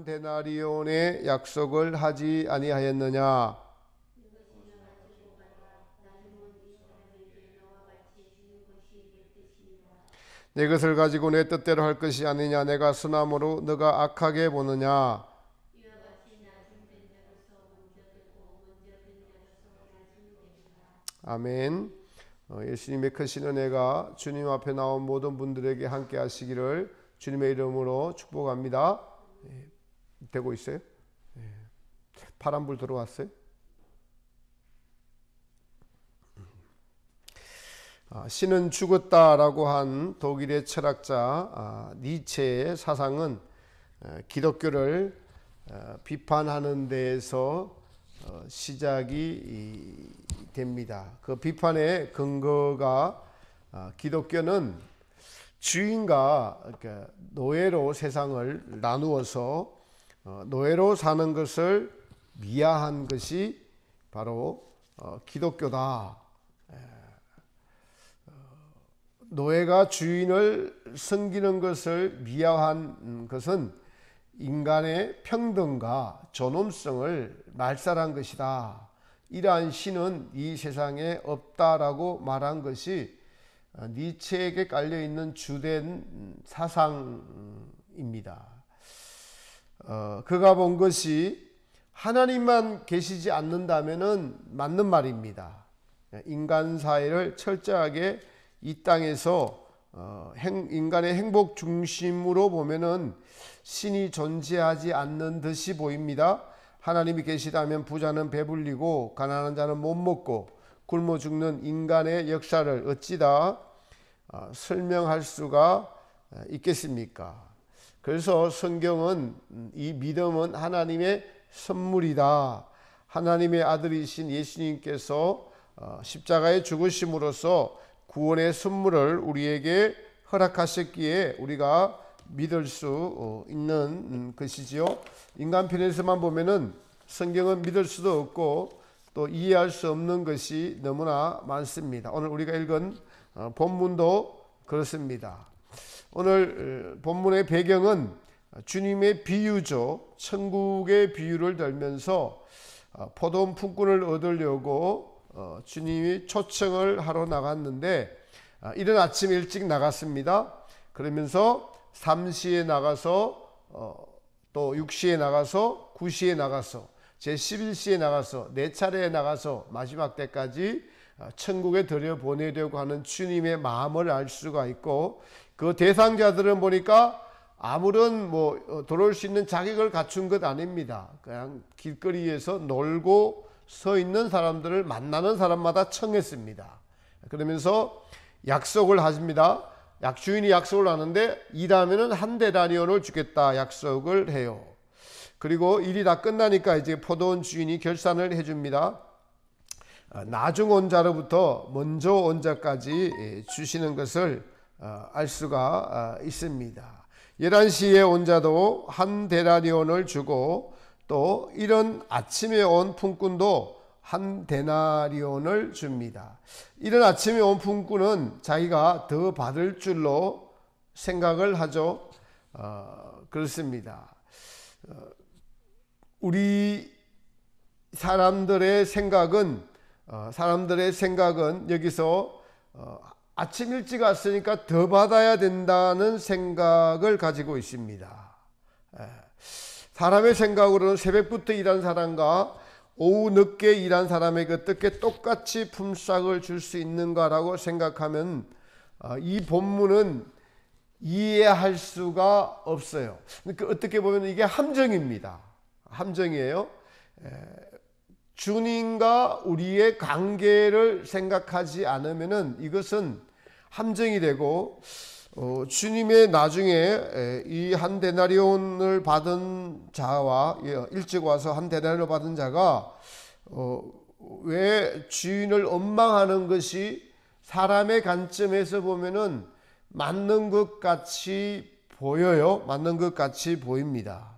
데나리온의 약속을 하지 아니하였느냐? 내 것을 가지고 내 뜻대로 할 것이 아니냐? 내가 선함으로 너가 악하게 보느냐? 아멘. 예수님의 크신 은혜가 주님 앞에 나온 모든 분들에게 함께 하시기를 주님의 이름으로 축복합니다. 되고 있어요? 파란불 들어왔어요? 신은 죽었다라고 한 독일의 철학자 니체의 사상은 기독교를 비판하는 데에서 시작이 됩니다. 그 비판의 근거가 기독교는 주인과 노예로 세상을 나누어서 노예로 사는 것을 미화한 것이 바로 기독교다. 노예가 주인을 섬기는 것을 미화한 것은 인간의 평등과 존엄성을 말살한 것이다. 이러한 신은 이 세상에 없다라고 말한 것이 니체에게 깔려있는 주된 사상입니다. 그가 본 것이 하나님만 계시지 않는다면 맞는 말입니다. 인간 사회를 철저하게 이 땅에서 인간의 행복 중심으로 보면은 신이 존재하지 않는 듯이 보입니다. 하나님이 계시다면 부자는 배불리고 가난한 자는 못 먹고 굶어 죽는 인간의 역사를 어찌다 설명할 수가 있겠습니까? 그래서 성경은 이 믿음은 하나님의 선물이다. 하나님의 아들이신 예수님께서 십자가에 죽으심으로써 구원의 선물을 우리에게 허락하셨기에 우리가 믿을 수 있는 것이지요. 인간편에서만 보면은 성경은 믿을 수도 없고 또 이해할 수 없는 것이 너무나 많습니다. 오늘 우리가 읽은 본문도 그렇습니다. 오늘 본문의 배경은 주님의 비유죠. 천국의 비유를 들면서 포도원 품꾼을 얻으려고 주님이 초청을 하러 나갔는데 이른 아침 일찍 나갔습니다. 그러면서 3시에 나가서 또 6시에 나가서 9시에 나가서 제11시에 나가서 4차례에 나가서 마지막 때까지 천국에 들여보내려고 하는 주님의 마음을 알 수가 있고, 그 대상자들은 보니까 아무런 들어올 수 있는 자격을 갖춘 것 아닙니다. 그냥 길거리에서 놀고 서 있는 사람들을 만나는 사람마다 청했습니다. 그러면서 약속을 하십니다. 주인이 약속을 하는데 일하면은 한 데나리온을 주겠다 약속을 해요. 그리고 일이 다 끝나니까 이제 포도원 주인이 결산을 해줍니다. 나중 온 자로부터 먼저 온 자까지 주시는 것을 알 수가 있습니다. 11시에 온 자도 한 데나리온을 주고 또 이런 아침에 온 품꾼도 한 데나리온을 줍니다. 이런 아침에 온 품꾼은 자기가 더 받을 줄로 생각을 하죠. 그렇습니다. 우리 사람들의 생각은 여기서 아침 일찍 왔으니까 더 받아야 된다는 생각을 가지고 있습니다. 사람의 생각으로는 새벽부터 일한 사람과 오후 늦게 일한 사람에게 어떻게 똑같이 품삯을 줄 수 있는가라고 생각하면 이 본문은 이해할 수가 없어요. 그러니까 어떻게 보면 이게 함정입니다. 함정이에요. 주님과 우리의 관계를 생각하지 않으면은 이것은 함정이 되고, 주님의 나중에 이 한 데나리온을 받은 자와 일찍 와서 한 데나리온을 받은 자가 왜 주인을 원망하는 것이 사람의 관점에서 보면은 맞는 것 같이 보여요. 맞는 것 같이 보입니다.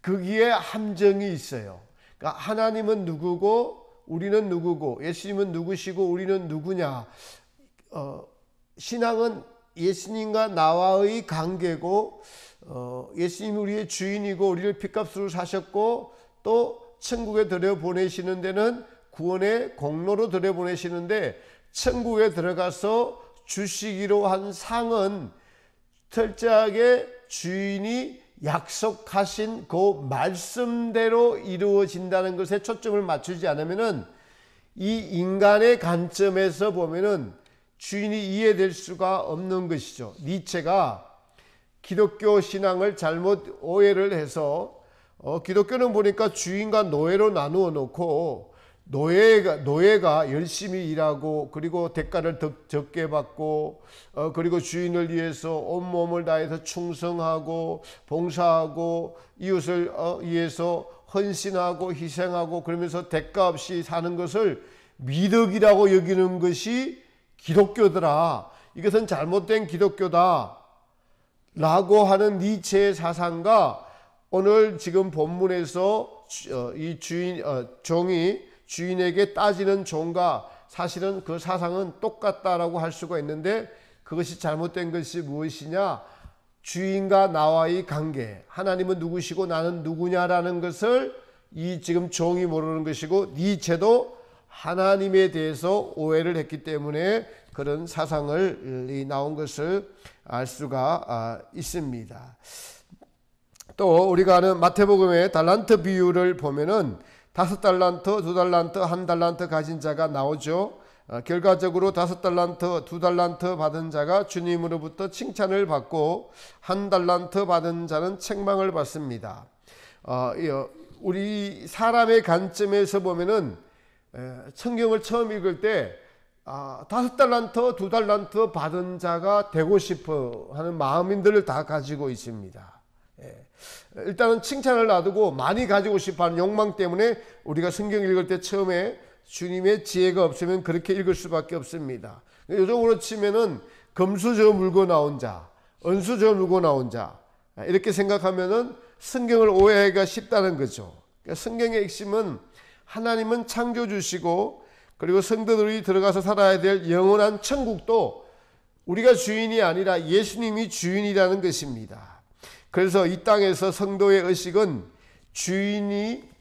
거기에 함정이 있어요. 그러니까 하나님은 누구고 우리는 누구고 예수님은 누구시고 우리는 누구냐. 신앙은 예수님과 나와의 관계고 예수님이 우리의 주인이고 우리를 핏값으로 사셨고 또 천국에 들여보내시는 데는 구원의 공로로 들여보내시는데, 천국에 들어가서 주시기로 한 상은 철저하게 주인이 약속하신 그 말씀대로 이루어진다는 것에 초점을 맞추지 않으면은, 이 인간의 관점에서 보면은 주인이 이해될 수가 없는 것이죠. 니체가 기독교 신앙을 잘못 오해를 해서 기독교는 보니까 주인과 노예로 나누어 놓고, 노예가 열심히 일하고 그리고 대가를 더 적게 받고 그리고 주인을 위해서 온몸을 다해서 충성하고 봉사하고 이웃을 위해서 헌신하고 희생하고 그러면서 대가 없이 사는 것을 미덕이라고 여기는 것이 기독교더라. 이것은 잘못된 기독교다 라고 하는 니체의 사상과 오늘 지금 본문에서 이 종이 주인에게 따지는 종과 사실은 그 사상은 똑같다라고 할 수가 있는데, 그것이 잘못된 것이 무엇이냐? 주인과 나와의 관계, 하나님은 누구시고 나는 누구냐라는 것을 이 지금 종이 모르는 것이고, 니체도 하나님에 대해서 오해를 했기 때문에 그런 사상을 나온 것을 알 수가 있습니다. 또 우리가 아는 마태복음의 달란트 비유를 보면은 5달란트, 2달란트, 1달란트 가진 자가 나오죠. 결과적으로 5달란트, 2달란트 받은 자가 주님으로부터 칭찬을 받고 1달란트 받은 자는 책망을 받습니다. 우리 사람의 관점에서 보면은 성경을 처음 읽을 때 5달란트, 2달란트 받은 자가 되고 싶어 하는 마음인들을 다 가지고 있습니다. 일단은 칭찬을 놔두고 많이 가지고 싶어하는 욕망 때문에 우리가 성경 읽을 때 처음에 주님의 지혜가 없으면 그렇게 읽을 수밖에 없습니다. 요즘으로 치면은 금수 저 물고 나온 자, 은수 저 물고 나온 자, 이렇게 생각하면은 성경을 오해하기가 쉽다는 거죠. 그러니까 성경의 핵심은 하나님은 창조주시고 그리고 성도들이 들어가서 살아야 될 영원한 천국도 우리가 주인이 아니라 예수님이 주인이라는 것입니다. 그래서 이 땅에서 성도의 의식은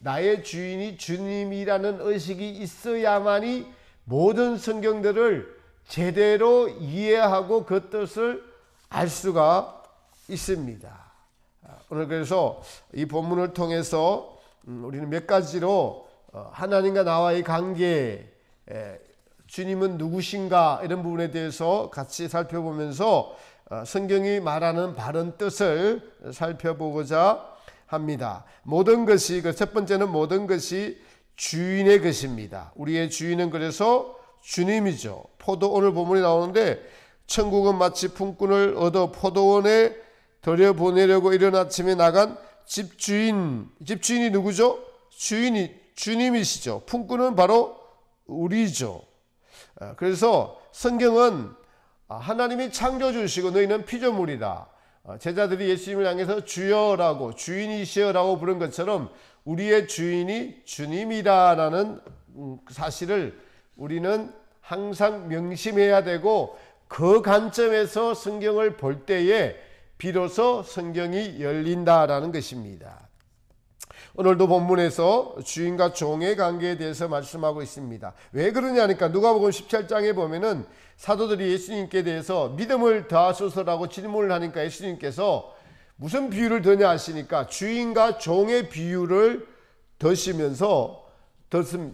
나의 주인이 주님이라는 의식이 있어야만이 모든 성경들을 제대로 이해하고 그 뜻을 알 수가 있습니다. 오늘 그래서 이 본문을 통해서 우리는 몇 가지로 하나님과 나와의 관계, 주님은 누구신가 이런 부분에 대해서 같이 살펴보면서 성경이 말하는 바른 뜻을 살펴보고자 합니다. 모든 것이, 첫 번째는 모든 것이 주인의 것입니다. 우리의 주인은 그래서 주님이죠. 오늘 본문이 나오는데, 천국은 마치 품꾼을 얻어 포도원에 들여보내려고 이른 아침에 나간 집주인이 누구죠? 주님이시죠. 품꾼은 바로 우리죠. 그래서 성경은 하나님이 창조주시고 너희는 피조물이다. 제자들이 예수님을 향해서 주여라고, 주인이시여라고 부른 것처럼 우리의 주인이 주님이다라는 사실을 우리는 항상 명심해야 되고, 그 관점에서 성경을 볼 때에 비로소 성경이 열린다라는 것입니다. 오늘도 본문에서 주인과 종의 관계에 대해서 말씀하고 있습니다. 왜 그러냐니까 누가복음 17장에 보면은 사도들이 예수님께 대해서 믿음을 더하소서라고 질문을 하니까 예수님께서 무슨 비유를 드냐 하시니까 주인과 종의 비유를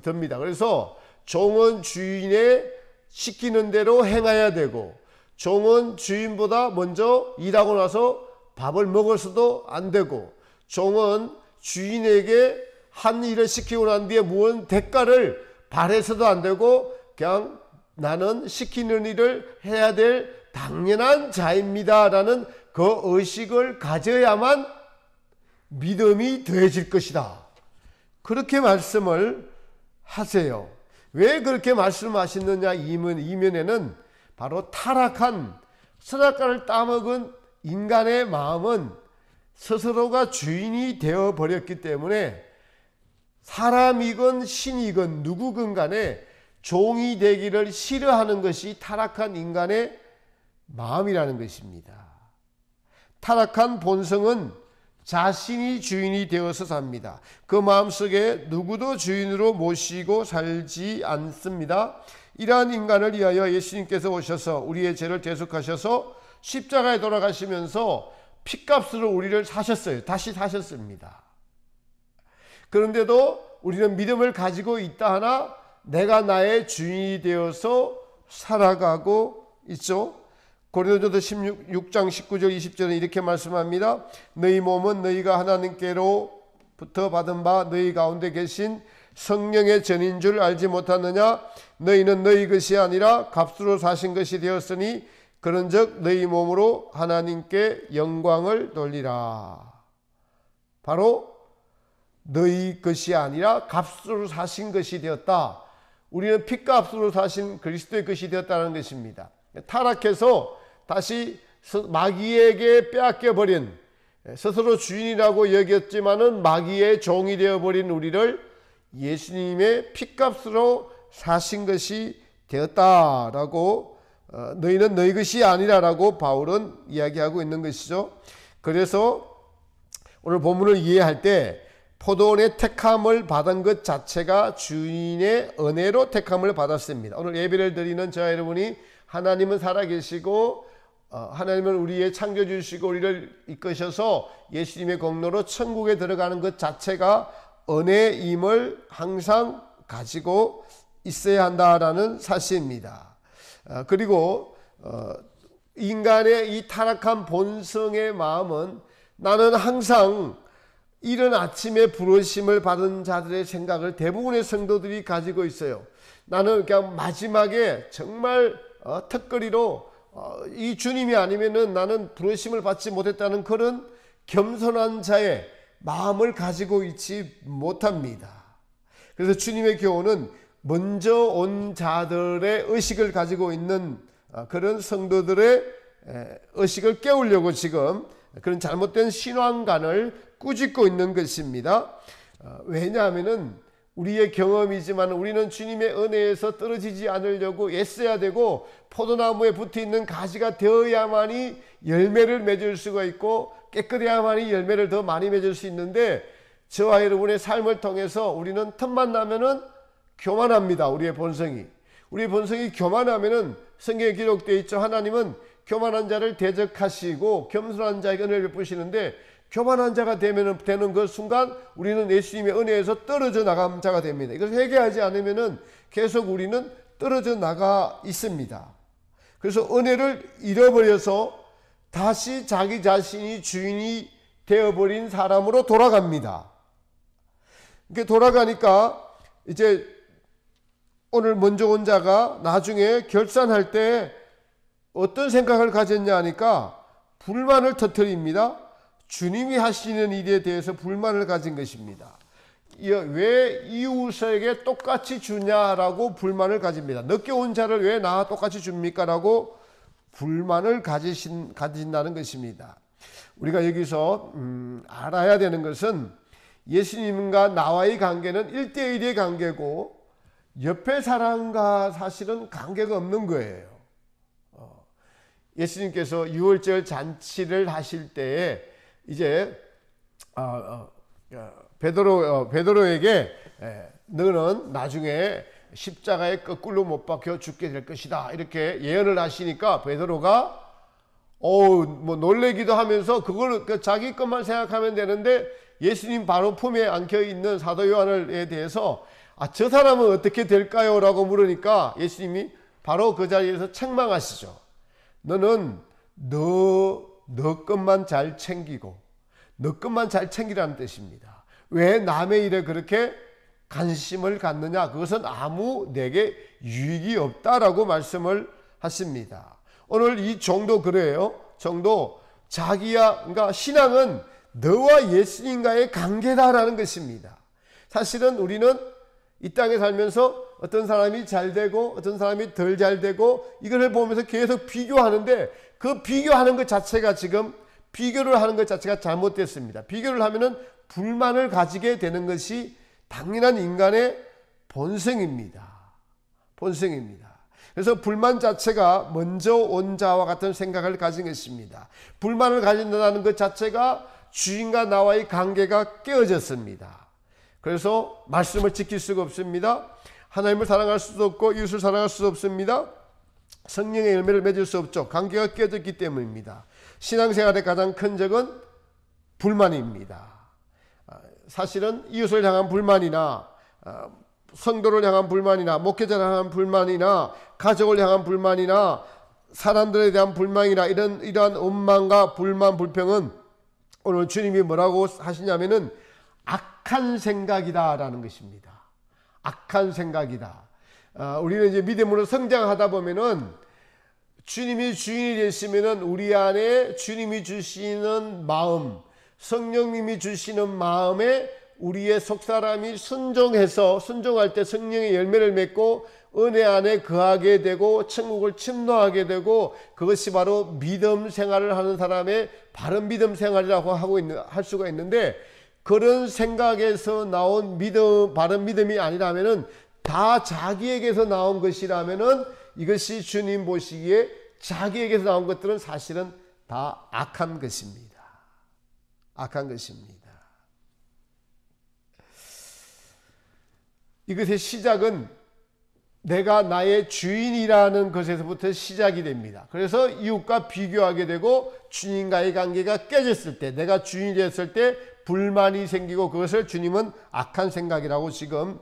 듭니다. 그래서 종은 주인의 시키는 대로 행해야 되고, 종은 주인보다 먼저 일하고 나서 밥을 먹어서도 안 되고, 종은 주인에게 한 일을 시키고 난 뒤에 무언 대가를 바래서도 안 되고, 그냥 나는 시키는 일을 해야 될 당연한 자입니다 라는 그 의식을 가져야만 믿음이 되어질 것이다. 그렇게 말씀을 하세요. 왜 그렇게 말씀하시느냐 이면에는 바로 타락한 선악과를 따먹은 인간의 마음은 스스로가 주인이 되어버렸기 때문에 사람이건 신이건 누구건 간에 종이 되기를 싫어하는 것이 타락한 인간의 마음이라는 것입니다. 타락한 본성은 자신이 주인이 되어서 삽니다. 그 마음속에 누구도 주인으로 모시고 살지 않습니다. 이러한 인간을 위하여 예수님께서 오셔서 우리의 죄를 대속하셔서 십자가에 돌아가시면서 핏값으로 우리를 사셨어요. 다시 사셨습니다. 그런데도 우리는 믿음을 가지고 있다 하나 내가 나의 주인이 되어서 살아가고 있죠. 고린도전서 16장 19절 20절은 이렇게 말씀합니다. 너희 몸은 너희가 하나님께로부터 받은 바 너희 가운데 계신 성령의 전인 줄 알지 못하느냐. 너희는 너희 것이 아니라 값으로 사신 것이 되었으니 그런즉 너희 몸으로 하나님께 영광을 돌리라. 바로 너희 것이 아니라 값으로 사신 것이 되었다. 우리는 핏값으로 사신 그리스도의 것이 되었다는 것입니다. 타락해서 다시 마귀에게 빼앗겨버린, 스스로 주인이라고 여겼지만은 마귀의 종이 되어버린 우리를 예수님의 핏값으로 사신 것이 되었다라고, 너희는 너희 것이 아니라라고 바울은 이야기하고 있는 것이죠. 그래서 오늘 본문을 이해할 때 포도원의 택함을 받은 것 자체가 주인의 은혜로 택함을 받았습니다. 오늘 예배를 드리는 저와 여러분이 하나님은 살아계시고 하나님은 우리의 창조주시고 우리를 이끄셔서 예수님의 공로로 천국에 들어가는 것 자체가 은혜임을 항상 가지고 있어야 한다라는 사실입니다. 그리고 인간의 이 타락한 본성의 마음은 나는 항상 이른 아침에 부르심을 받은 자들의 생각을 대부분의 성도들이 가지고 있어요. 나는 그냥 마지막에 정말 턱걸이로 이 주님이 아니면은 나는 부르심을 받지 못했다는 그런 겸손한 자의 마음을 가지고 있지 못합니다. 그래서 주님의 교훈은 먼저 온 자들의 의식을 가지고 있는 그런 성도들의 의식을 깨우려고 지금 그런 잘못된 신앙관을 꾸짖고 있는 것입니다. 왜냐하면은 우리의 경험이지만 우리는 주님의 은혜에서 떨어지지 않으려고 애써야 되고 포도나무에 붙어있는 가지가 되어야만이 열매를 맺을 수가 있고 깨끗해야만이 열매를 더 많이 맺을 수 있는데 저와 여러분의 삶을 통해서 우리는 틈만 나면은 교만합니다. 우리의 본성이 교만하면은 성경에 기록되어 있죠. 하나님은 교만한 자를 대적하시고 겸손한 자에게 은혜를 베푸시는데 교만한 자가 되는 그 순간 우리는 예수님의 은혜에서 떨어져 나간 자가 됩니다. 이것을 회개하지 않으면은 계속 우리는 떨어져 나가 있습니다. 그래서 은혜를 잃어버려서 다시 자기 자신이 주인이 되어버린 사람으로 돌아갑니다. 이렇게 돌아가니까 이제 오늘 먼저 온 자가 나중에 결산할 때 어떤 생각을 가졌냐 하니까 불만을 터뜨립니다. 주님이 하시는 일에 대해서 불만을 가진 것입니다. 왜 이웃에게 똑같이 주냐라고 불만을 가집니다. 늦게 온 자를 왜 나와 똑같이 줍니까? 라고 불만을 가진다는 것입니다. 우리가 여기서 알아야 되는 것은 예수님과 나와의 관계는 1대1의 관계고 옆에 사람과 사실은 관계가 없는 거예요. 예수님께서 유월절 잔치를 하실 때에 이제 베드로에게 너는 나중에 십자가에 거꾸로 못 박혀 죽게 될 것이다 이렇게 예언을 하시니까 베드로가 뭐 놀래기도 하면서 그걸 자기 것만 생각하면 되는데 예수님 바로 품에 안겨 있는 사도 요한에 대해서 저 사람은 어떻게 될까요? 라고 물으니까 예수님이 바로 그 자리에서 책망하시죠. 너는 너 것만 잘 챙기고 너 것만 잘 챙기라는 뜻입니다. 왜 남의 일에 그렇게 관심을 갖느냐? 그것은 아무 내게 유익이 없다라고 말씀을 하십니다. 오늘 이 종도 그래요. 종도 그러니까 신앙은 너와 예수님과의 관계다라는 것입니다. 사실은 우리는 이 땅에 살면서 어떤 사람이 잘 되고 어떤 사람이 덜 잘 되고 이걸 보면서 계속 비교하는데 그 비교하는 것 자체가 지금 비교를 하는 것 자체가 잘못됐습니다. 비교를 하면은 불만을 가지게 되는 것이 당연한 인간의 본성입니다. 그래서 불만 자체가 먼저 온 자와 같은 생각을 가진 것입니다. 불만을 가진다는 것 자체가 주인과 나와의 관계가 깨어졌습니다. 그래서 말씀을 지킬 수가 없습니다. 하나님을 사랑할 수도 없고 이웃을 사랑할 수도 없습니다. 성령의 열매를 맺을 수 없죠. 관계가 깨어졌기 때문입니다. 신앙생활의 가장 큰 적은 불만입니다. 사실은 이웃을 향한 불만이나 성도를 향한 불만이나 목회자를 향한 불만이나 가족을 향한 불만이나 사람들에 대한 불만이나 이러한 원망과 불만, 불평은 오늘 주님이 뭐라고 하시냐면은 악한 생각이다라는 것입니다. 악한 생각이다. 우리는 이제 믿음으로 성장하다 보면은 주님이 주인이 되시면은 우리 안에 주님이 주시는 마음, 성령님이 주시는 마음에 우리의 속사람이 순종할 때 성령의 열매를 맺고 은혜 안에 거하게 되고 천국을 침노하게 되고, 그것이 바로 믿음 생활을 하는 사람의 바른 믿음 생활이라고 할 수가 있는데, 그런 생각에서 나온 믿음, 바른 믿음이 아니라면은 다 자기에게서 나온 것이라면은 이것이 주님 보시기에 자기에게서 나온 것들은 사실은 다 악한 것입니다. 악한 것입니다. 이것의 시작은 내가 나의 주인이라는 것에서부터 시작이 됩니다. 그래서 이웃과 비교하게 되고 주님과의 관계가 깨졌을 때, 내가 주인이 됐을 때 불만이 생기고, 그것을 주님은 악한 생각이라고 지금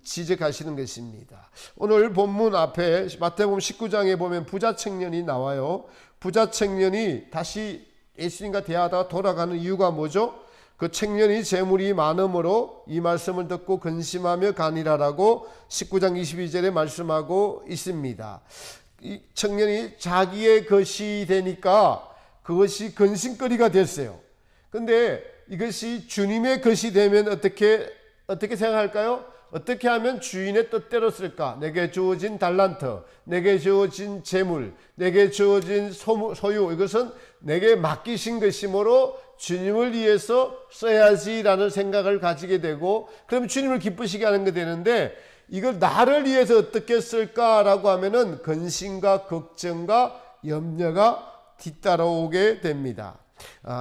지적하시는 것입니다. 오늘 본문 앞에 마태복음 19장에 보면 부자 청년이 나와요. 부자 청년이 다시 예수님과 대화하다가 돌아가는 이유가 뭐죠? 그 청년이 재물이 많음으로 이 말씀을 듣고 근심하며 가니라라고 19장 22절에 말씀하고 있습니다. 이 청년이 자기의 것이 되니까 그것이 근심거리가 됐어요. 근데 이것이 주님의 것이 되면 어떻게 생각할까요? 어떻게 하면 주인의 뜻대로 쓸까? 내게 주어진 달란트, 내게 주어진 재물, 내게 주어진 소유, 이것은 내게 맡기신 것이므로 주님을 위해서 써야지라는 생각을 가지게 되고, 그럼 주님을 기쁘시게 하는 게 되는데, 이걸 나를 위해서 어떻게 쓸까라고 하면은 근심과 걱정과 염려가 뒤따라오게 됩니다.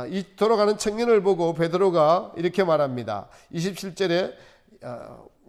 이 돌아가는 청년을 보고 베드로가 이렇게 말합니다. 27절에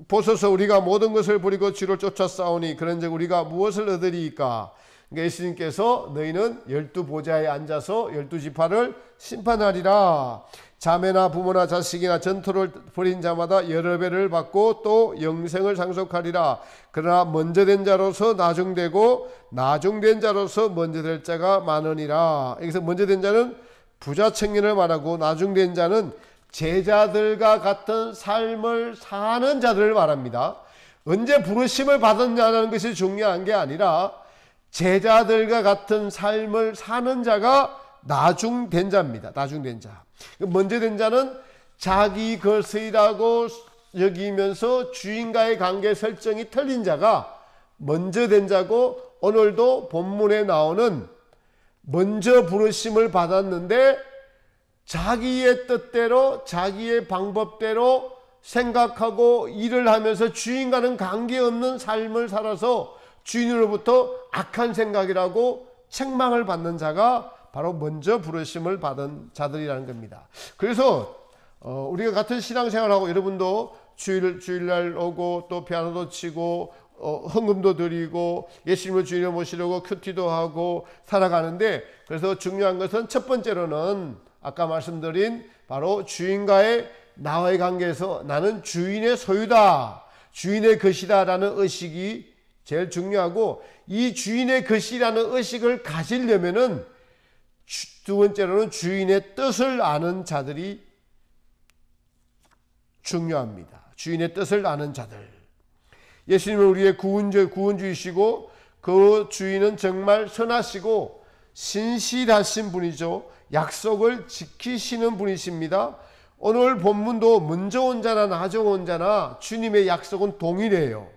보소서, 우리가 모든 것을 버리고 주를 쫓아 싸우니 그런즉 우리가 무엇을 얻으리이까? 그러니까 예수님께서 너희는 12보좌에 앉아서 12지파를 심판하리라. 자매나 부모나 자식이나 전토를 벌인 자마다 여러 배를 받고 또 영생을 상속하리라. 그러나 먼저 된 자로서 나중되고 나중된 자로서 먼저 될 자가 많으니라. 여기서 먼저 된 자는 부자 청년을 말하고, 나중된 자는 제자들과 같은 삶을 사는 자들을 말합니다. 언제 부르심을 받았냐는 것이 중요한 게 아니라 제자들과 같은 삶을 사는 자가 나중된 자입니다. 나중된 자. 먼저 된 자는 자기 것이라고 여기면서 주인과의 관계 설정이 틀린 자가 먼저 된 자고, 오늘도 본문에 나오는 먼저 부르심을 받았는데 자기의 뜻대로 자기의 방법대로 생각하고 일을 하면서 주인과는 관계없는 삶을 살아서 주인으로부터 악한 생각이라고 책망을 받는 자가 바로 먼저 부르심을 받은 자들이라는 겁니다. 그래서 우리가 같은 신앙생활하고, 여러분도 주일날 오고 또 피아노도 치고 헌금도 드리고 예수님을 주인으로 모시려고 큐티도 하고 살아가는데, 그래서 중요한 것은 첫 번째로는 아까 말씀드린 바로 주인과의 나와의 관계에서 나는 주인의 소유다, 주인의 것이다 라는 의식이 제일 중요하고, 이 주인의 것이라는 의식을 가지려면은 두 번째로는 주인의 뜻을 아는 자들이 중요합니다. 주인의 뜻을 아는 자들. 예수님은 우리의 구원주이시고 그 주인은 정말 선하시고 신실하신 분이죠. 약속을 지키시는 분이십니다. 오늘 본문도 먼저 온 자나 나중 온 자나 주님의 약속은 동일해요.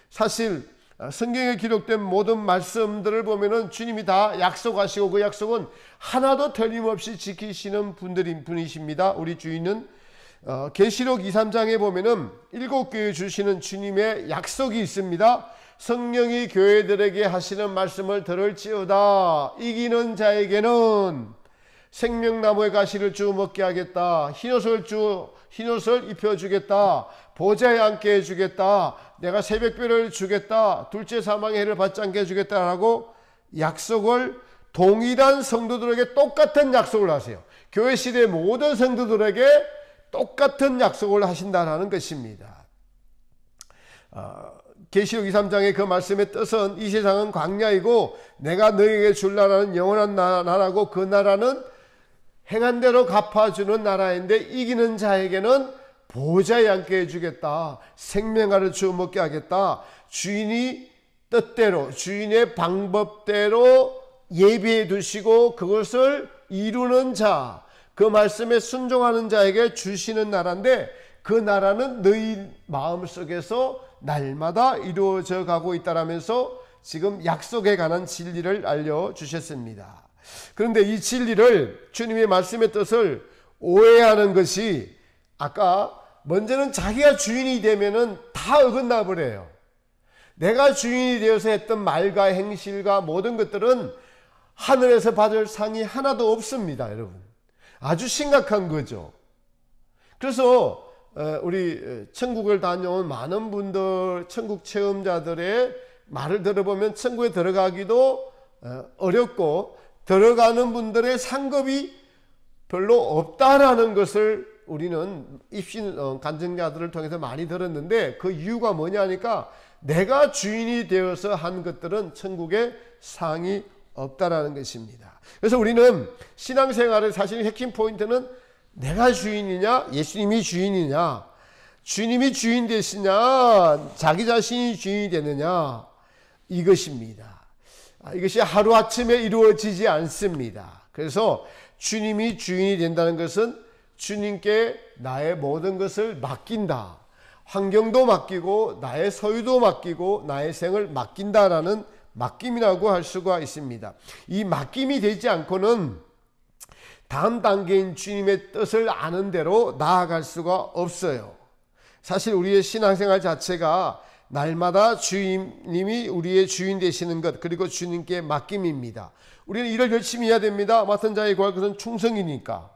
사실 성경에 기록된 모든 말씀들을 보면은 주님이 다 약속하시고 그 약속은 하나도 틀림없이 지키시는 분이십니다. 우리 주인은 계시록 2, 3장에 보면은 7교회 주시는 주님의 약속이 있습니다. 성령이 교회들에게 하시는 말씀을 들을지어다. 이기는 자에게는 생명나무의 가시를 주 먹게 하겠다. 흰옷을 입혀주겠다. 보좌에 앉게 해주겠다. 내가 새벽별을 주겠다. 둘째 사망의 해를 받지 않게 해주겠다라고 약속을 동일한 성도들에게 똑같은 약속을 하세요. 교회 시대 모든 성도들에게 똑같은 약속을 하신다는 것입니다. 계시록 2~3장의 그 말씀의 뜻은 이 세상은 광야이고 내가 너희에게 줄 나라는 영원한 나라고 그 나라는 행한 대로 갚아주는 나라인데 이기는 자에게는 보좌에 앉게 해주겠다. 생명화를 주어 먹게 하겠다. 주인이 뜻대로 주인의 방법대로 예비해 두시고 그것을 이루는 자, 그 말씀에 순종하는 자에게 주시는 나라인데 그 나라는 너희 마음속에서 날마다 이루어져 가고 있다라면서 지금 약속에 관한 진리를 알려주셨습니다. 그런데 이 진리를 주님의 말씀의 뜻을 오해하는 것이 아까 먼저는 자기가 주인이 되면은 다 어긋나 버려요. 내가 주인이 되어서 했던 말과 행실과 모든 것들은 하늘에서 받을 상이 하나도 없습니다, 여러분. 아주 심각한 거죠. 그래서 우리 천국을 다녀온 많은 분들, 천국 체험자들의 말을 들어보면 천국에 들어가기도 어렵고 들어가는 분들의 상급이 별로 없다라는 것을 우리는 입신 간증자들을 통해서 많이 들었는데 그 이유가 뭐냐니까 내가 주인이 되어서 한 것들은 천국에 상이 없다라는 것입니다. 그래서 우리는 신앙생활의 사실 핵심 포인트는 내가 주인이냐 예수님이 주인이냐, 주님이 주인 되시냐 자기 자신이 주인이 되느냐, 이것입니다. 이것이 하루아침에 이루어지지 않습니다. 그래서 주님이 주인이 된다는 것은 주님께 나의 모든 것을 맡긴다. 환경도 맡기고 나의 소유도 맡기고 나의 생을 맡긴다라는 맡김이라고 할 수가 있습니다. 이 맡김이 되지 않고는 다음 단계인 주님의 뜻을 아는 대로 나아갈 수가 없어요. 사실 우리의 신앙생활 자체가 날마다 주님이 우리의 주인 되시는 것, 그리고 주님께 맡김입니다. 우리는 일을 열심히 해야 됩니다. 맡은 자에 구할 것은 충성이니까.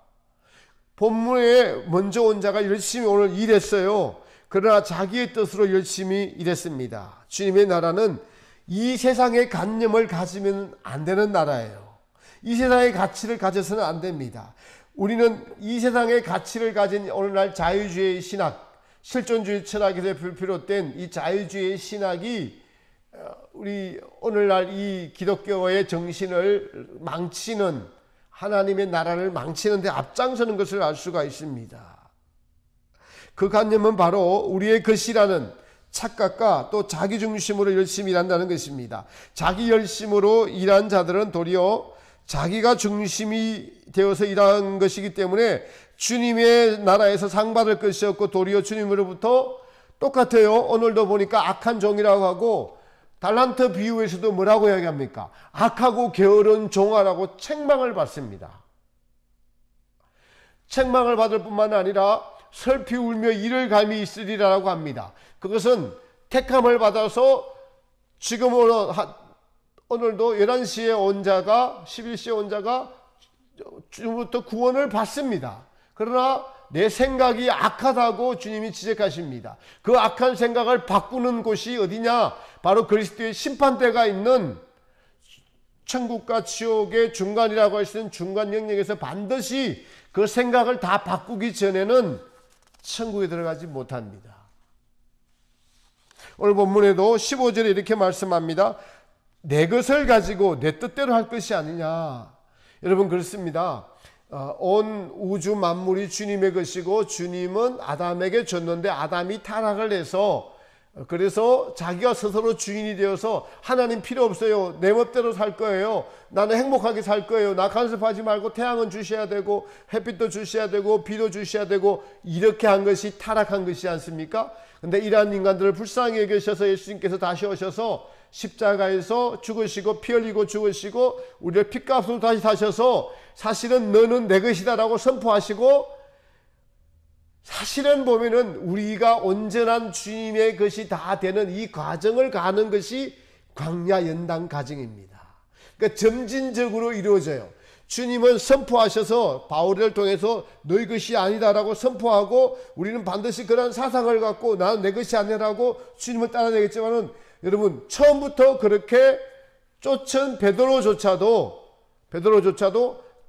본문에 먼저 온 자가 열심히 오늘 일했어요. 그러나 자기의 뜻으로 열심히 일했습니다. 주님의 나라는 이 세상의 관념을 가지면 안 되는 나라예요. 이 세상의 가치를 가져서는 안 됩니다. 우리는 이 세상의 가치를 가진 오늘날 자유주의 신학, 실존주의 철학에서 비롯된 이 자유주의 신학이 우리 오늘날 이 기독교의 정신을 망치는, 하나님의 나라를 망치는 데 앞장서는 것을 알 수가 있습니다. 그 관념은 바로 우리의 것이라는 착각과 또 자기 중심으로 열심히 일한다는 것입니다. 자기 열심으로 일한 자들은 도리어 자기가 중심이 되어서 일한 것이기 때문에 주님의 나라에서 상 받을 것이 없고 도리어 주님으로부터 똑같아요. 오늘도 보니까 악한 종이라고 하고 달란트 비유에서도 뭐라고 이야기합니까? 악하고 게으른 종아라고 책망을 받습니다. 책망을 받을 뿐만 아니라 슬피 울며 이를 감이 있으리라고 합니다. 그것은 택함을 받아서 지금 오늘도 11시에 온 자가 11시에 온 자가 주님부터 구원을 받습니다. 그러나 내 생각이 악하다고 주님이 지적하십니다. 그 악한 생각을 바꾸는 곳이 어디냐? 바로 그리스도의 심판대가 있는 천국과 지옥의 중간이라고 할 수 있는 중간 영역에서 반드시 그 생각을 다 바꾸기 전에는 천국에 들어가지 못합니다. 오늘 본문에도 15절에 이렇게 말씀합니다. 내 것을 가지고 내 뜻대로 할 것이 아니냐. 여러분 그렇습니다. 온 우주 만물이 주님의 것이고 주님은 아담에게 줬는데 아담이 타락을 해서 그래서 자기가 스스로 주인이 되어서 하나님 필요 없어요. 내 멋대로 살 거예요. 나는 행복하게 살 거예요. 나 간섭하지 말고 태양은 주셔야 되고 햇빛도 주셔야 되고 비도 주셔야 되고 이렇게 한 것이 타락한 것이지 않습니까? 근데 이러한 인간들을 불쌍히 여기셔서 예수님께서 다시 오셔서 십자가에서 죽으시고 피 흘리고 죽으시고 우리를 핏값으로 다시 사셔서 사실은 너는 내 것이다 라고 선포하시고 사실은 보면은 우리가 온전한 주님의 것이 다 되는 이 과정을 가는 것이 광야 연단 과정입니다. 그러니까 점진적으로 이루어져요. 주님은 선포하셔서 바울을 통해서 너희 것이 아니다라고 선포하고 우리는 반드시 그런 사상을 갖고 나는 내 것이 아니라고 주님을 따라내겠지만은 여러분 처음부터 그렇게 쫓은 베드로조차도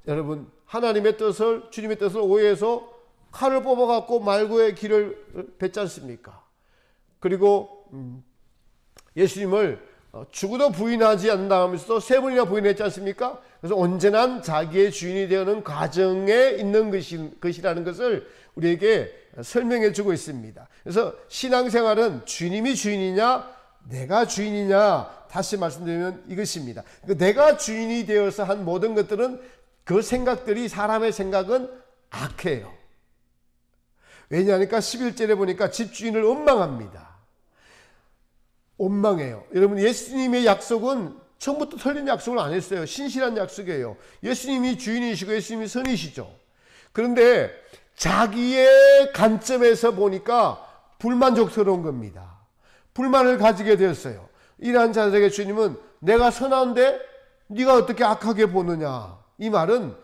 여러분 하나님의 뜻을 주님의 뜻을 오해해서 칼을 뽑아갖고 말고의 길을 뱉지 않습니까? 그리고 예수님을 죽어도 부인하지 않는다 하면서도 3번이나 부인했지 않습니까? 그래서 언제나 자기의 주인이 되는 과정에 있는 것이라는 것을 우리에게 설명해 주고 있습니다. 그래서 신앙생활은 주님이 주인이냐 내가 주인이냐 다시 말씀드리면 이것입니다. 내가 주인이 되어서 한 모든 것들은 그 생각들이 사람의 생각은 악해요. 왜냐하니까 11절에 보니까 집주인을 원망합니다. 원망해요. 여러분 예수님의 약속은 처음부터 틀린 약속을 안 했어요. 신실한 약속이에요. 예수님이 주인이시고 예수님이 선이시죠. 그런데 자기의 관점에서 보니까 불만족스러운 겁니다. 불만을 가지게 되었어요. 이러한 자들에게 주님은 내가 선한데 네가 어떻게 악하게 보느냐. 이 말은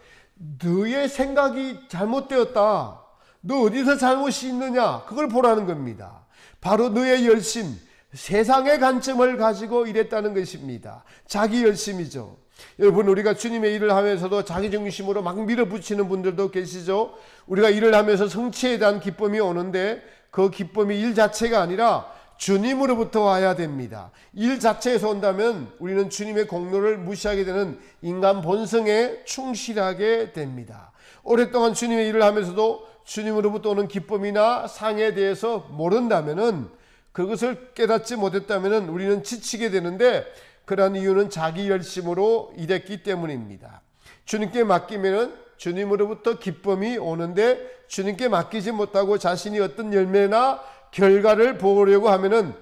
너의 생각이 잘못되었다. 너 어디서 잘못이 있느냐. 그걸 보라는 겁니다. 바로 너의 열심, 세상의 관점을 가지고 일했다는 것입니다. 자기 열심이죠. 여러분 우리가 주님의 일을 하면서도 자기 중심으로 막 밀어붙이는 분들도 계시죠. 우리가 일을 하면서 성취에 대한 기쁨이 오는데 그 기쁨이 일 자체가 아니라 주님으로부터 와야 됩니다. 일 자체에서 온다면 우리는 주님의 공로를 무시하게 되는 인간 본성에 충실하게 됩니다. 오랫동안 주님의 일을 하면서도 주님으로부터 오는 기쁨이나 상에 대해서 모른다면은 그것을 깨닫지 못했다면 우리는 지치게 되는데 그러한 이유는 자기 열심으로 일했기 때문입니다. 주님께 맡기면 주님으로부터 기쁨이 오는데 주님께 맡기지 못하고 자신이 어떤 열매나 결과를 보려고 하면은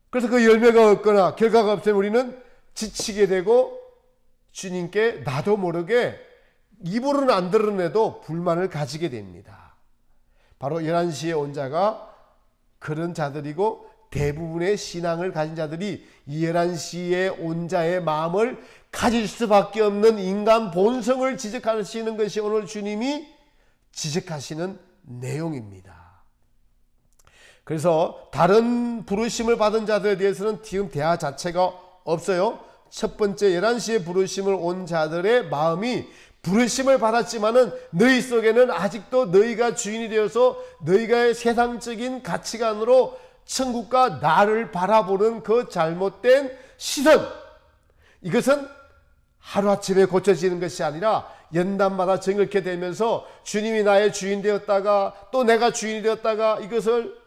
그래서 그 열매가 없거나 결과가 없으면 우리는 지치게 되고 주님께 나도 모르게 입으로는 안 드러내도 불만을 가지게 됩니다. 바로 11시에 온 자가 그런 자들이고 대부분의 신앙을 가진 자들이 11시에 온 자의 마음을 가질 수밖에 없는 인간 본성을 지적하시는 것이 오늘 주님이 지적하시는 내용입니다. 그래서 다른 부르심을 받은 자들에 대해서는 지금 대화 자체가 없어요. 첫 번째 11시에 부르심을 온 자들의 마음이 부르심을 받았지만은 너희 속에는 아직도 너희가 주인이 되어서 너희가 세상적인 가치관으로 천국과 나를 바라보는 그 잘못된 시선, 이것은 하루아침에 고쳐지는 것이 아니라 연단마다 정결케 되면서 주님이 나의 주인 되었다가 또 내가 주인이 되었다가 이것을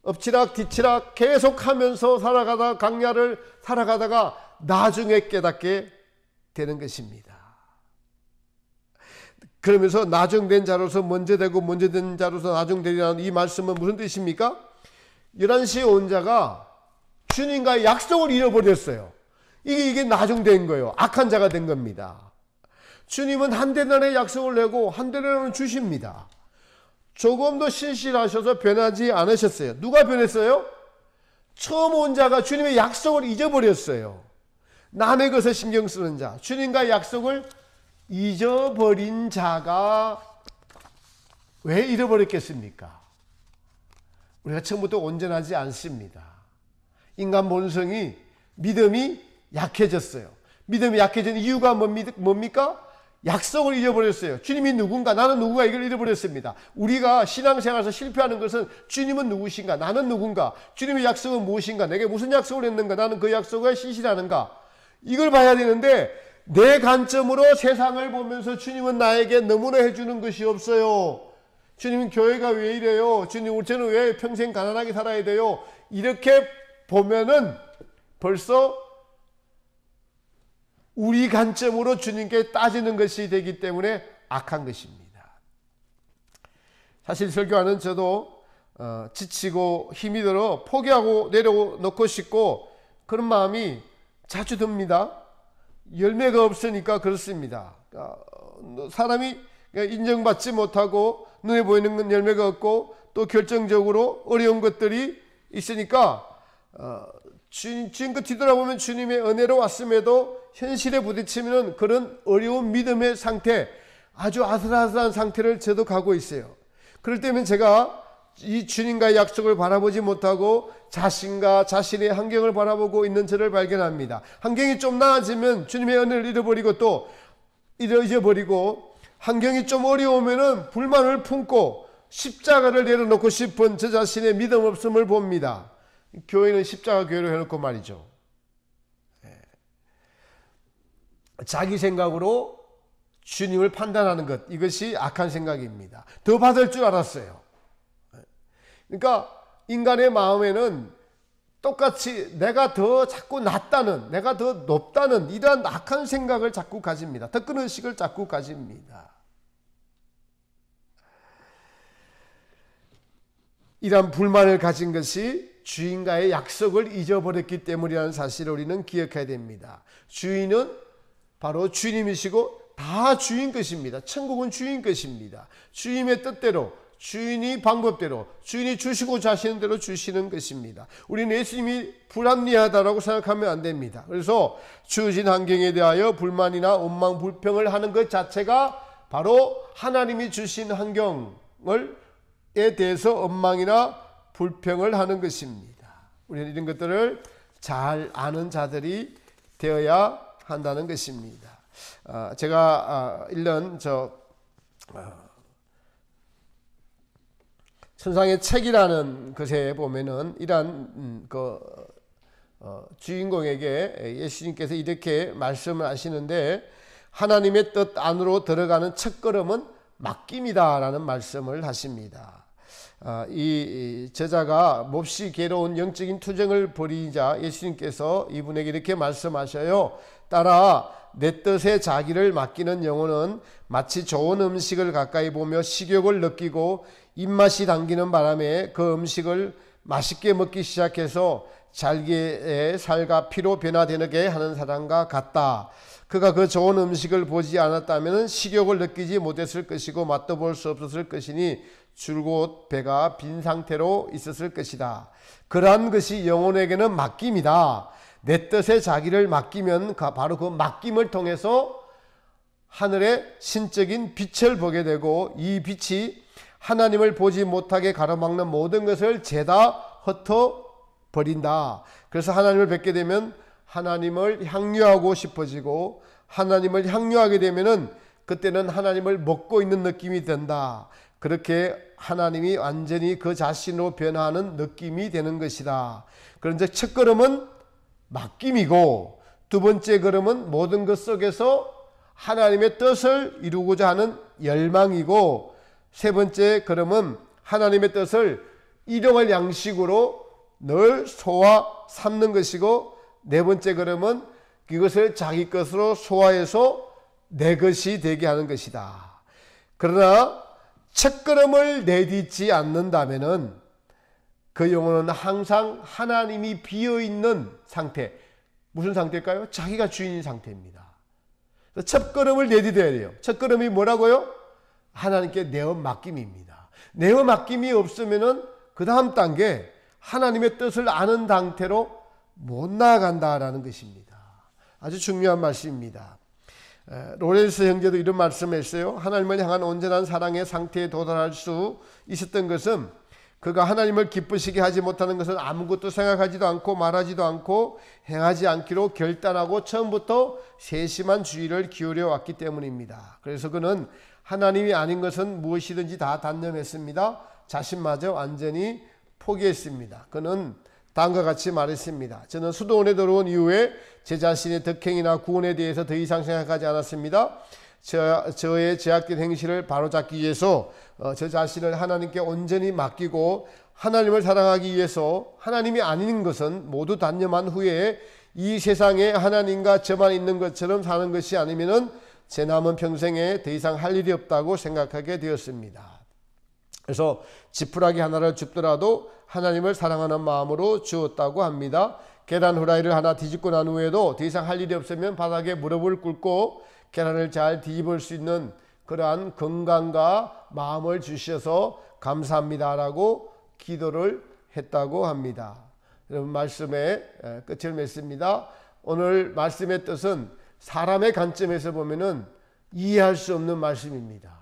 엎치락 뒤치락 계속하면서 살아가다 강야를 살아가다가 나중에 깨닫게 되는 것입니다. 그러면서 나중된 자로서 먼저 되고 먼저 된 자로서 나중되리라는 이 말씀은 무슨 뜻입니까? 11시에 온 자가 주님과의 약속을 잃어버렸어요. 이게 나중된 거예요. 악한 자가 된 겁니다. 주님은 한 데나라의 약속을 내고 한 데나라는 주십니다. 조금 더 신실하셔서 변하지 않으셨어요. 누가 변했어요? 처음 온 자가 주님의 약속을 잊어버렸어요. 남의 것을 신경 쓰는 자, 주님과의 약속을 잊어버린 자가 왜 잃어버렸겠습니까? 우리가 처음부터 온전하지 않습니다. 인간 본성이 믿음이 약해졌어요. 믿음이 약해진 이유가 뭡니까? 약속을 잊어버렸어요. 주님이 누군가, 나는 누군가, 이걸 잃어버렸습니다. 우리가 신앙생활에서 실패하는 것은 주님은 누구신가, 나는 누군가, 주님의 약속은 무엇인가, 내게 무슨 약속을 했는가, 나는 그 약속에 신실하는가, 이걸 봐야 되는데 내 관점으로 세상을 보면서 주님은 나에게 너무나 해주는 것이 없어요. 주님은 교회가 왜 이래요? 주님, 저는 왜 평생 가난하게 살아야 돼요? 이렇게 보면은 벌써 우리 관점으로 주님께 따지는 것이 되기 때문에 악한 것입니다. 사실 설교하는 저도 지치고 힘이 들어 포기하고 내려놓고 싶고 그런 마음이 자주 듭니다. 열매가 없으니까 그렇습니다. 사람이 인정받지 못하고 눈에 보이는 건 열매가 없고 또 결정적으로 어려운 것들이 있으니까 지금껏 뒤돌아보면 주님의 은혜로 왔음에도 현실에 부딪히면 그런 어려운 믿음의 상태, 아주 아슬아슬한 상태를 저도 가고 있어요. 그럴 때면 제가 이 주님과의 약속을 바라보지 못하고 자신과 자신의 환경을 바라보고 있는 저를 발견합니다. 환경이 좀 나아지면 주님의 은혜를 잃어버리고 또 잊어버리고, 환경이 좀 어려우면은 불만을 품고 십자가를 내려놓고 싶은 저 자신의 믿음 없음을 봅니다. 교회는 십자가 교회로 해놓고 말이죠. 자기 생각으로 주님을 판단하는 것, 이것이 악한 생각입니다. 더 받을 줄 알았어요. 그러니까 인간의 마음에는 똑같이 내가 더 자꾸 낫다는, 내가 더 높다는 이러한 악한 생각을 자꾸 가집니다. 더 큰 의식을 자꾸 가집니다. 이러한 불만을 가진 것이 주인과의 약속을 잊어버렸기 때문이라는 사실을 우리는 기억해야 됩니다. 주인은 바로 주님이시고 다 주인 것입니다. 천국은 주인 것입니다. 주님의 뜻대로, 주인이 방법대로, 주인이 주시고자 하시는 대로 주시는 것입니다. 우리는 예수님이 불합리하다라고 생각하면 안 됩니다. 그래서 주어진 환경에 대하여 불만이나 원망, 불평을 하는 것 자체가 바로 하나님이 주신 환경에 대해서 원망이나 불평을 하는 것입니다. 우리는 이런 것들을 잘 아는 자들이 되어야 한다는 것입니다. 제가 읽는 천상의 책이라는 것에 보면은 이러한 주인공에게 예수님께서 이렇게 말씀을 하시는데, 하나님의 뜻 안으로 들어가는 첫걸음은 맡김이다라는 말씀을 하십니다. 이 저자가 몹시 괴로운 영적인 투쟁을 벌이자 예수님께서 이분에게 이렇게 말씀하셔요. 따라 내 뜻에 자기를 맡기는 영혼은 마치 좋은 음식을 가까이 보며 식욕을 느끼고 입맛이 당기는 바람에 그 음식을 맛있게 먹기 시작해서 자기의 살과 피로 변화되게 하는 사람과 같다. 그가 그 좋은 음식을 보지 않았다면 식욕을 느끼지 못했을 것이고 맛도 볼 수 없었을 것이니 줄곧 배가 빈 상태로 있었을 것이다. 그러한 것이 영혼에게는 맡김이다. 내 뜻에 자기를 맡기면 바로 그 맡김을 통해서 하늘의 신적인 빛을 보게 되고, 이 빛이 하나님을 보지 못하게 가로막는 모든 것을 죄다 흩어버린다. 그래서 하나님을 뵙게 되면 하나님을 향유하고 싶어지고, 하나님을 향유하게 되면은 그때는 하나님을 먹고 있는 느낌이 든다. 그렇게 하나님이 완전히 그 자신으로 변화하는 느낌이 되는 것이다. 그런데 첫 걸음은 맡김이고, 두 번째 걸음은 모든 것 속에서 하나님의 뜻을 이루고자 하는 열망이고, 세 번째 걸음은 하나님의 뜻을 일용할 양식으로 늘 소화 삼는 것이고, 네 번째 걸음은 그것을 자기 것으로 소화해서 내 것이 되게 하는 것이다. 그러나 첫 걸음을 내딛지 않는다면은 그 영혼은 항상 하나님이 비어있는 상태. 무슨 상태일까요? 자기가 주인인 상태입니다. 첫 걸음을 내딛어야 돼요. 첫 걸음이 뭐라고요? 하나님께 내어 맡김입니다. 내어 맡김이 없으면은 그 다음 단계, 하나님의 뜻을 아는 상태로 못 나아간다라는 것입니다. 아주 중요한 말씀입니다. 로렌스 형제도 이런 말씀을 했어요. 하나님을 향한 온전한 사랑의 상태에 도달할 수 있었던 것은 그가 하나님을 기쁘시게 하지 못하는 것은 아무것도 생각하지도 않고 말하지도 않고 행하지 않기로 결단하고 처음부터 세심한 주의를 기울여 왔기 때문입니다. 그래서 그는 하나님이 아닌 것은 무엇이든지 다 단념했습니다. 자신마저 완전히 포기했습니다. 그는 다음과 같이 말했습니다. 저는 수도원에 들어온 이후에 제 자신의 덕행이나 구원에 대해서 더 이상 생각하지 않았습니다. 저의 제약된 행실을 바로잡기 위해서 저 자신을 하나님께 온전히 맡기고 하나님을 사랑하기 위해서 하나님이 아닌 것은 모두 단념한 후에 이 세상에 하나님과 저만 있는 것처럼 사는 것이 아니면은 제 남은 평생에 더 이상 할 일이 없다고 생각하게 되었습니다. 그래서 지푸라기 하나를 줍더라도 하나님을 사랑하는 마음으로 주었다고 합니다. 계란 후라이를 하나 뒤집고 난 후에도 더 이상 할 일이 없으면 바닥에 무릎을 꿇고 계란을 잘 뒤집을 수 있는 그러한 건강과 마음을 주셔서 감사합니다라고 기도를 했다고 합니다. 여러분, 말씀의 끝을 맺습니다. 오늘 말씀의 뜻은 사람의 관점에서 보면은 이해할 수 없는 말씀입니다.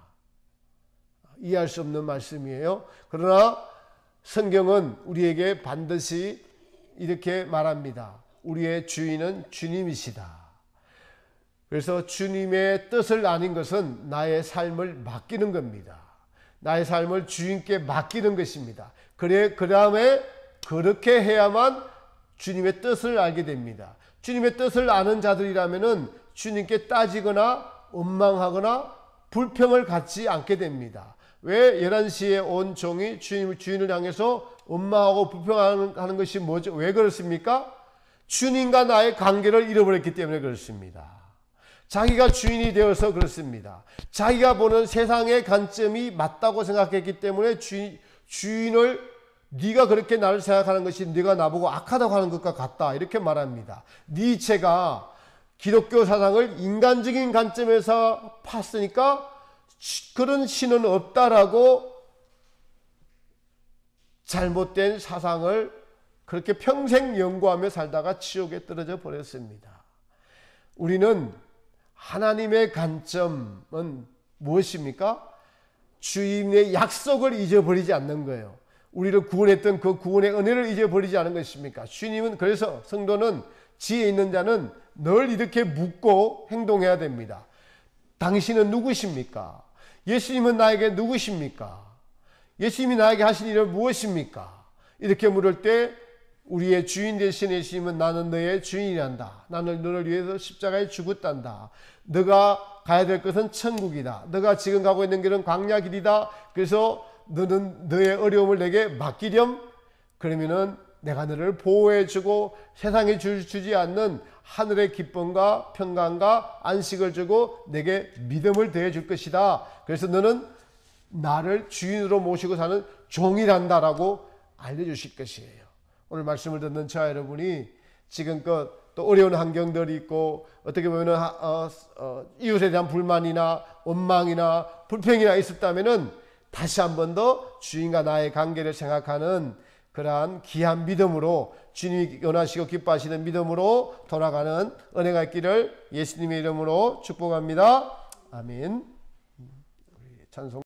이해할 수 없는 말씀이에요. 그러나 성경은 우리에게 반드시 이렇게 말합니다. 우리의 주인은 주님이시다. 그래서 주님의 뜻을 아는 것은 나의 삶을 맡기는 겁니다. 나의 삶을 주님께 맡기는 것입니다. 그 다음에 그렇게 해야만 주님의 뜻을 알게 됩니다. 주님의 뜻을 아는 자들이라면은 주님께 따지거나 원망하거나 불평을 갖지 않게 됩니다. 왜 11시에 온 종이 주인을 향해서 원망하고 불평하는 것이 뭐죠? 왜 그렇습니까? 주님과 나의 관계를 잃어버렸기 때문에 그렇습니다. 자기가 주인이 되어서 그렇습니다. 자기가 보는 세상의 관점이 맞다고 생각했기 때문에 주인을 네가 그렇게 나를 생각하는 것이 네가 나보고 악하다고 하는 것과 같다, 이렇게 말합니다. 니체가 기독교 사상을 인간적인 관점에서 팠으니까 그런 신은 없다라고 잘못된 사상을 그렇게 평생 연구하며 살다가 지옥에 떨어져 버렸습니다. 우리는 하나님의 관점은 무엇입니까? 주님의 약속을 잊어버리지 않는 거예요. 우리를 구원했던 그 구원의 은혜를 잊어버리지 않은 것입니까? 주님은, 그래서 성도는, 지혜 있는 자는 늘 이렇게 묻고 행동해야 됩니다. 당신은 누구십니까? 예수님은 나에게 누구십니까? 예수님이 나에게 하신 일은 무엇입니까? 이렇게 물을 때 우리의 주인 되신 예수님은 나는 너의 주인이란다. 나는 너를 위해서 십자가에 죽었단다. 너가 가야 될 것은 천국이다. 너가 지금 가고 있는 길은 광야 길이다. 그래서 너는 너의 어려움을 내게 맡기렴. 그러면은 내가 너를 보호해주고 세상에 주지 않는 하늘의 기쁨과 평강과 안식을 주고 내게 믿음을 더해줄 것이다. 그래서 너는 나를 주인으로 모시고 사는 종이란다라고 알려주실 것이에요. 오늘 말씀을 듣는 저와 여러분이 지금껏 또 어려운 환경들이 있고 어떻게 보면 이웃에 대한 불만이나 원망이나 불평이나 있었다면은 다시 한 번 더 주인과 나의 관계를 생각하는 그러한 귀한 믿음으로, 주님이 원하시고 기뻐하시는 믿음으로 돌아가는 은혜가 있기를 예수님의 이름으로 축복합니다. 아멘. 찬송.